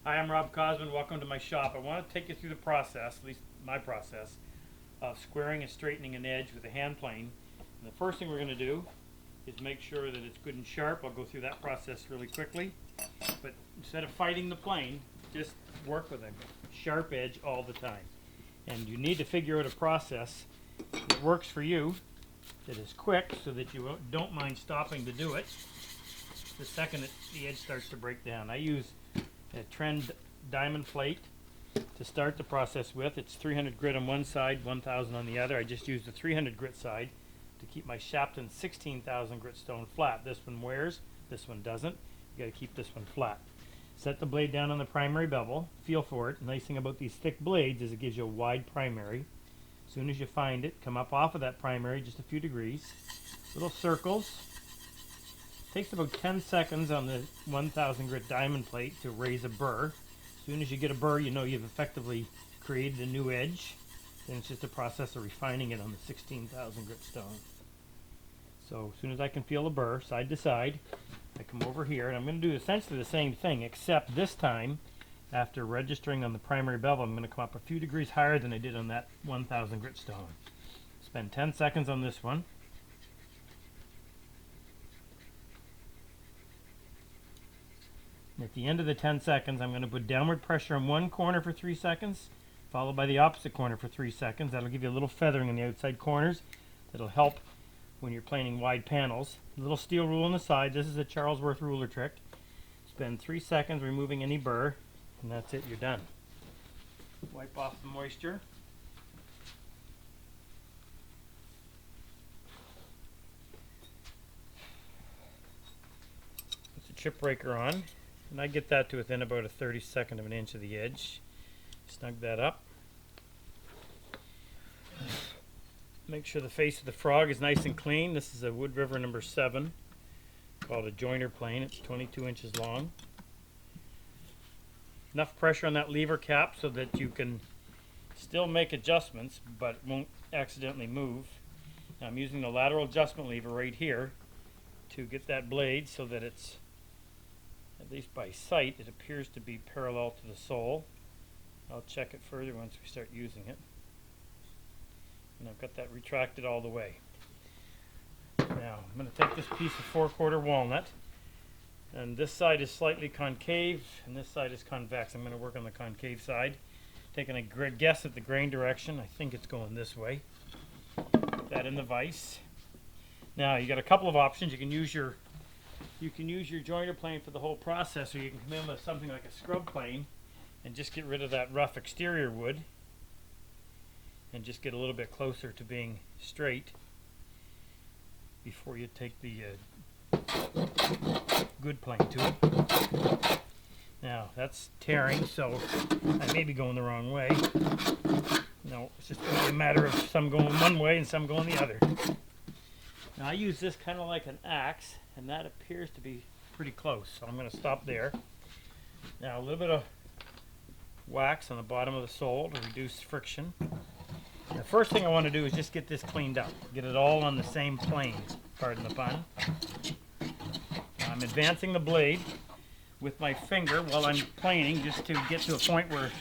Hi, I'm Rob Cosman. Welcome to my shop. I want to take you through the process, at least my process, of squaring and straightening an edge with a hand plane. And the first thing we're going to do is make sure that it's good and sharp. I'll go through that process really quickly. But instead of fighting the plane, just work with a sharp edge all the time. And you need to figure out a process that works for you, that is quick, so that you don't mind stopping to do it the second the edge starts to break down. I use a trend diamond plate to start the process with. It's 300 grit on one side, 1000 on the other. I just used the 300 grit side to keep my Shapton 16,000 grit stone flat. This one wears, this one doesn't. You got to keep this one flat. Set the blade down on the primary bevel. Feel for it. The nice thing about these thick blades is it gives you a wide primary. As soon as you find it, come up off of that primary just a few degrees. Little circles. Takes about 10 seconds on the 1000 grit diamond plate to raise a burr. As soon as you get a burr, you know you've effectively created a new edge. Then it's just a process of refining it on the 16,000 grit stone. So as soon as I can feel a burr side to side, I come over here and I'm going to do essentially the same thing, except this time, after registering on the primary bevel, I'm going to come up a few degrees higher than I did on that 1000 grit stone. Spend 10 seconds on this one. At the end of the 10 seconds, I'm going to put downward pressure on one corner for 3 seconds, followed by the opposite corner for 3 seconds. That'll give you a little feathering on the outside corners. That'll help when you're planing wide panels. A little steel rule on the side. This is a Charlesworth ruler trick. Spend 3 seconds removing any burr, and that's it. You're done. Wipe off the moisture. Put the chip breaker on. And I get that to within about a 32nd of an inch of the edge. Snug that up. Make sure the face of the frog is nice and clean. This is a Wood River number 7, called a joiner plane. It's 22 inches long. Enough pressure on that lever cap so that you can still make adjustments, but it won't accidentally move. Now I'm using the lateral adjustment lever right here to get that blade so that it's, at least by sight, it appears to be parallel to the sole. I'll check it further once we start using it. And I've got that retracted all the way. Now I'm going to take this piece of 4/4 walnut, and this side is slightly concave and this side is convex. I'm going to work on the concave side. Taking a guess at the grain direction, I think it's going this way. Put that in the vise. Now you got a couple of options. You can use your joiner plane for the whole process, or you can come in with something like a scrub plane and just get rid of that rough exterior wood and just get a little bit closer to being straight before you take the good plane to it. Now that's tearing, so I may be going the wrong way. No, it's just a matter of some going one way and some going the other. Now I use this kind of like an axe, and that appears to be pretty close, so I'm going to stop there. Now a little bit of wax on the bottom of the sole to reduce friction. The first thing I want to do is just get this cleaned up, get it all on the same plane, pardon the pun. Now I'm advancing the blade with my finger while I'm planing, just to get to a point where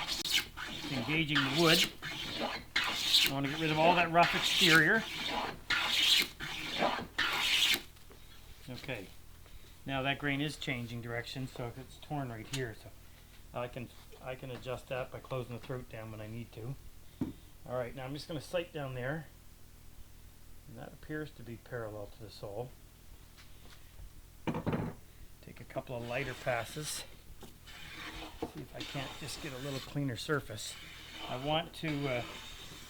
it's engaging the wood. I want to get rid of all that rough exterior. Okay, now that grain is changing direction, so if it's torn right here, so I can adjust that by closing the throat down when I need to. All right, now I'm just going to sight down there, and that appears to be parallel to the sole. Take a couple of lighter passes, see if I can't just get a little cleaner surface. I want to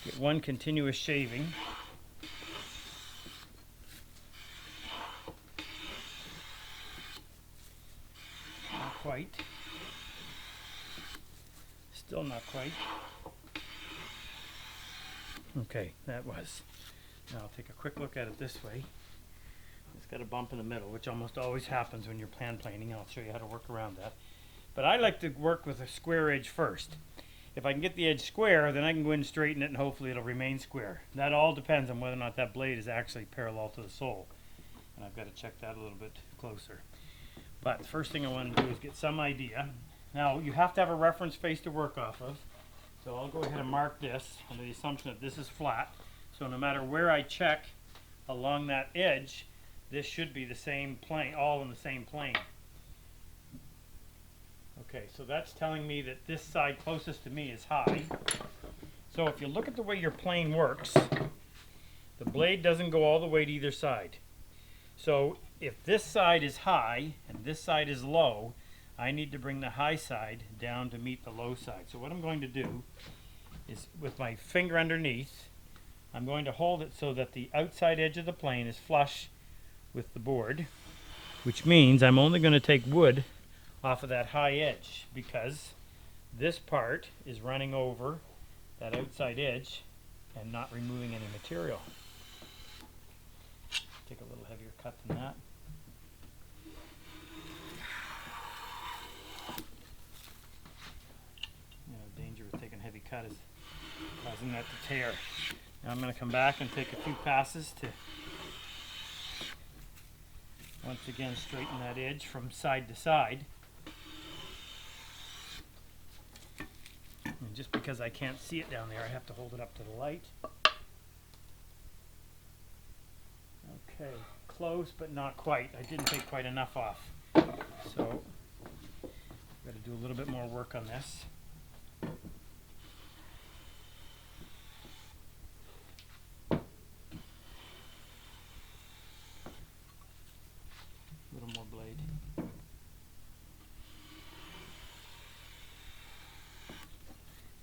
get one continuous shaving. Not quite. Still not quite. Okay, that was. Now I'll take a quick look at it this way. It's got a bump in the middle, which almost always happens when you're hand planing. I'll show you how to work around that. But I like to work with a square edge first. If I can get the edge square, then I can go in and straighten it, and hopefully it'll remain square. That all depends on whether or not that blade is actually parallel to the sole. And I've got to check that a little bit closer. But the first thing I want to do is get some idea Now you have to have a reference face to work off of. So I'll go ahead and mark this under the assumption that this is flat. So no matter where I check along that edge, this should be the same plane, all in the same plane. Okay, so that's telling me that this side closest to me is high. So if you look at the way your plane works, the blade doesn't go all the way to either side. So if this side is high and this side is low, I need to bring the high side down to meet the low side. So what I'm going to do is, with my finger underneath, I'm going to hold it so that the outside edge of the plane is flush with the board, which means I'm only going to take wood off of that high edge because this part is running over that outside edge and not removing any material. Take a little heavier cut than that. Danger with taking a heavy cut is causing that to tear. Now I'm going to come back and take a few passes to once again straighten that edge from side to side. And just because I can't see it down there, I have to hold it up to the light. Okay, close but not quite. I didn't take quite enough off. So I've got to do a little bit more work on this. A little more blade.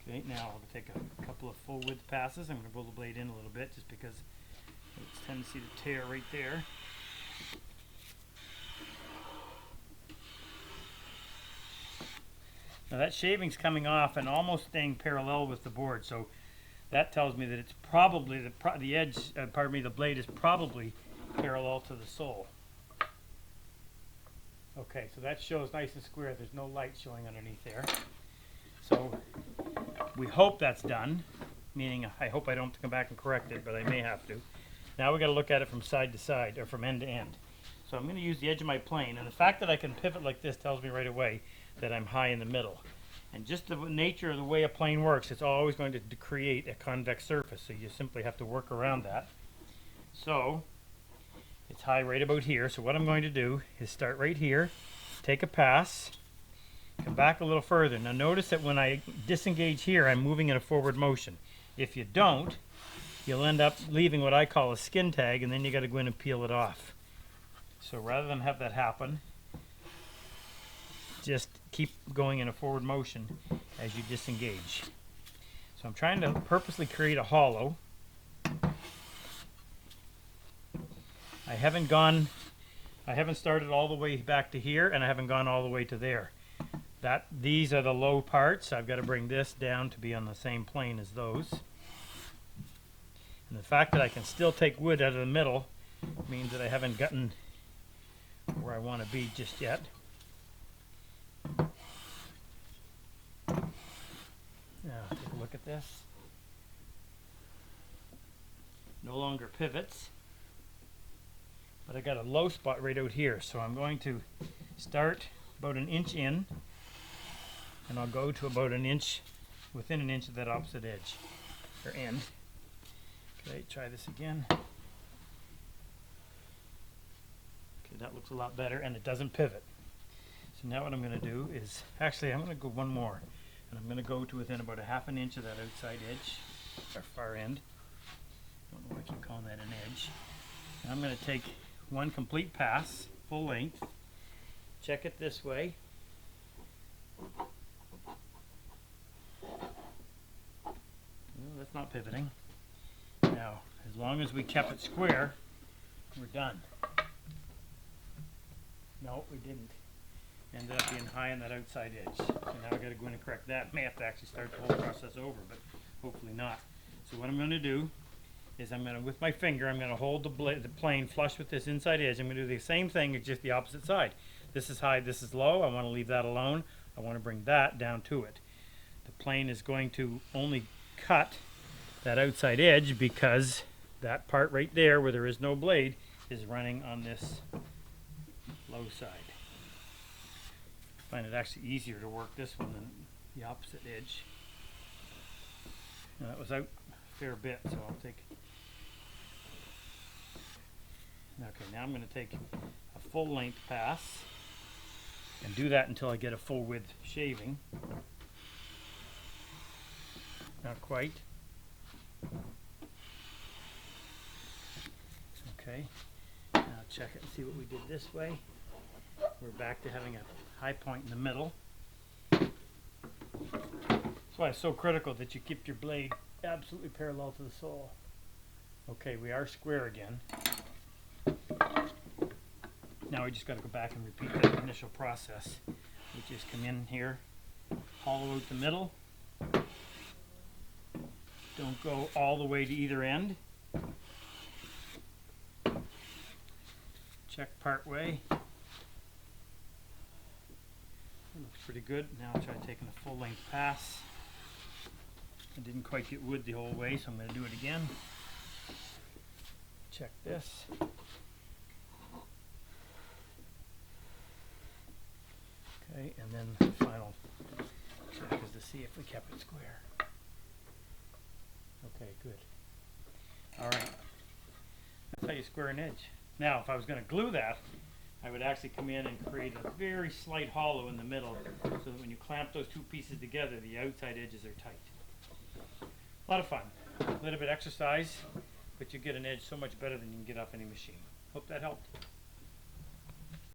Okay, now I'll take a couple of full width passes. I'm going to pull the blade in a little bit just because it's tendency to tear right there. Now that shaving's coming off and almost staying parallel with the board, so that tells me that it's probably the edge, the blade is probably parallel to the sole. Okay, so that shows nice and square. There's no light showing underneath there. So we hope that's done, meaning I hope I don't have to come back and correct it, but I may have to. Now we've got to look at it from side to side, or from end to end. So I'm going to use the edge of my plane, and the fact that I can pivot like this tells me right away that I'm high in the middle. And just the nature of the way a plane works, it's always going to create a convex surface, so you simply have to work around that. So it's high right about here, so what I'm going to do is start right here, take a pass, come back a little further. Now notice that when I disengage here, I'm moving in a forward motion. If you don't, you'll end up leaving what I call a skin tag, and then you got to go in and peel it off. So rather than have that happen, just keep going in a forward motion as you disengage. So I'm trying to purposely create a hollow. I haven't started all the way back to here, and I haven't gone all the way to there. These are the low parts. I've got to bring this down to be on the same plane as those. And the fact that I can still take wood out of the middle means that I haven't gotten where I want to be just yet. Now take a look at this. No longer pivots, but I got a low spot right out here, so I'm going to start about an inch in, and I'll go to about an inch, within an inch of that opposite edge, or end. Okay, try this again. Okay, that looks a lot better, and it doesn't pivot. So now what I'm going to do is, actually I'm going to go one more, and I'm going to go to within about a half an inch of that outside edge, or far end. I don't know why I keep calling that an edge. And I'm going to take one complete pass, full length, check it this way. No, that's not pivoting. Now, as long as we kept it square, we're done. No, we didn't. Ended up being high on that outside edge. So now I've got to go in and correct that. May have to actually start the whole process over, but hopefully not. So what I'm going to do is I'm going to, with my finger, I'm going to hold the plane flush with this inside edge. I'm going to do the same thing, it's just the opposite side. This is high, this is low. I want to leave that alone. I want to bring that down to it. The plane is going to only cut that outside edge because that part right there where there is no blade is running on this low side. find it actually easier to work this one than the opposite edge. Now that was out a fair bit, so I'll take. Okay, now I'm going to take a full length pass and do that until I get a full width shaving. Not quite. Okay, now check it and see what we did this way. We're back to having a high point in the middle. That's why it's so critical that you keep your blade absolutely parallel to the sole. Okay, we are square again. Now we just got to go back and repeat that initial process. We just come in here, hollow out the middle. Don't go all the way to either end. Check part way. It looks pretty good. Now I'll try taking a full length pass. I didn't quite get wood the whole way, so I'm going to do it again. Check this. Okay, and then the final check is to see if we kept it square. Okay, good. All right. That's how you square an edge. Now, if I was going to glue that, I would actually come in and create a very slight hollow in the middle so that when you clamp those two pieces together, the outside edges are tight. A lot of fun. A little bit of exercise, but you get an edge so much better than you can get off any machine. Hope that helped.